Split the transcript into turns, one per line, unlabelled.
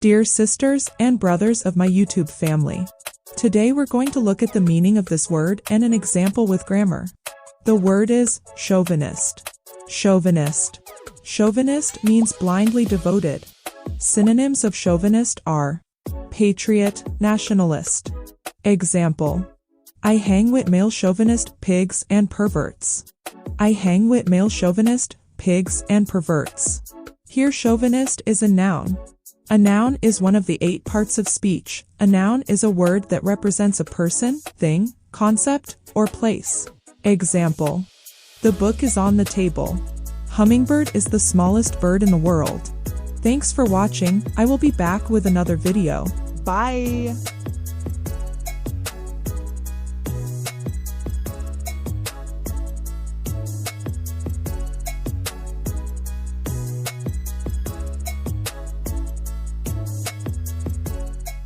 Dear sisters and brothers of my YouTube family, today we're going to look at the meaning of this word and an example with grammar. The word is chauvinist. Chauvinist. Chauvinist means blindly devoted. Synonyms of chauvinist are patriot, nationalist. Example: I hang with male chauvinist pigs and perverts. I hang with male chauvinist pigs and perverts. Here chauvinist is a noun. A noun is one of the 8 parts of speech. A noun is a word that represents a person, thing, concept, or place. Example: the book is on the table. Hummingbird is the smallest bird in the world. Thanks for watching. I will be back with another video. Bye!